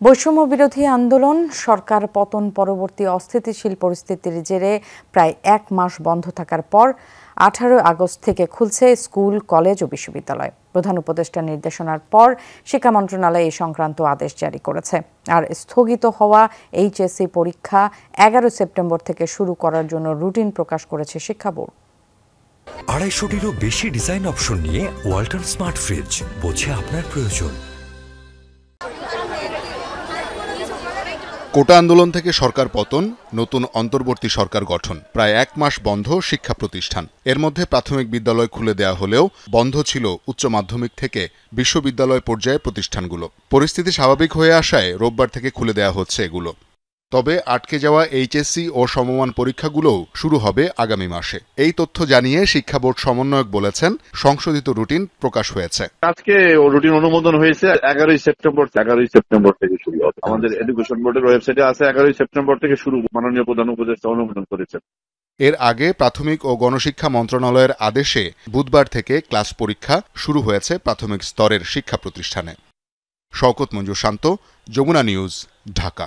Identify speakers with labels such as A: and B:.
A: বৈষম্য বিরোধী আন্দোলন, সরকার পতন পরবর্তী অস্থিতিশীল পরিস্থিতির জেরে প্রায় এক মাস বন্ধ থাকার পর 18 আগস্ট থেকে খুলছে স্কুল, কলেজ ও বিশ্ববিদ্যালয়। প্রধান উপদেষ্টার নির্দেশনার পর শিক্ষা মন্ত্রণালয় এই সংক্রান্ত আদেশ জারি করেছে। আর স্থগিত হওয়া এইচএসসি পরীক্ষা 11 সেপ্টেম্বর থেকে শুরু করার জন্য রুটিন প্রকাশ করেছে শিক্ষা বোর্ড।
B: 250-টিরও বেশি ডিজাইন অপশন নিয়ে ওয়ালটন স্মার্ট ফ্রিজ, বোঝে আপনার প্রয়োজন।
C: কোটা আন্দোলন থেকে সরকার পতন, নতুন অন্তর্বর্তী সরকার গঠন, প্রায় এক মাস বন্ধ শিক্ষা প্রতিষ্ঠান। এর মধ্যে প্রাথমিক বিদ্যালয় খুলে দেওয়া হলেও বন্ধ ছিল উচ্চ মাধ্যমিক থেকে বিশ্ববিদ্যালয় পর্যায়ে প্রতিষ্ঠানগুলো। পরিস্থিতি স্বাভাবিক হয়ে আসায় রোববার থেকে খুলে দেওয়া হচ্ছে এগুলো। তবে আটকে যাওয়া এইচএসসি ও সমমান পরীক্ষাগুলোও শুরু হবে আগামী মাসে। এই তথ্য জানিয়ে শিক্ষা বোর্ড সমন্বয়ক বলেছেন, সংশোধিত রুটিন প্রকাশ হয়েছে।
D: আজকে রুটিন অনুমোদন হয়েছে 11 সেপ্টেম্বর থেকে শুরু হবে। আমাদের এডুকেশন বোর্ডের ওয়েবসাইটে আছে 11 সেপ্টেম্বর থেকে শুরু, মাননীয় প্রধান উপদেষ্টা অনুমোদন করেছেন।
C: এর আগে প্রাথমিক ও গণশিক্ষা মন্ত্রণালয়ের আদেশে বুধবার থেকে ক্লাস পরীক্ষা শুরু হয়েছে প্রাথমিক স্তরের শিক্ষা প্রতিষ্ঠানে। শওকত মঞ্জুর শান্ত, যমুনা নিউজ, ঢাকা।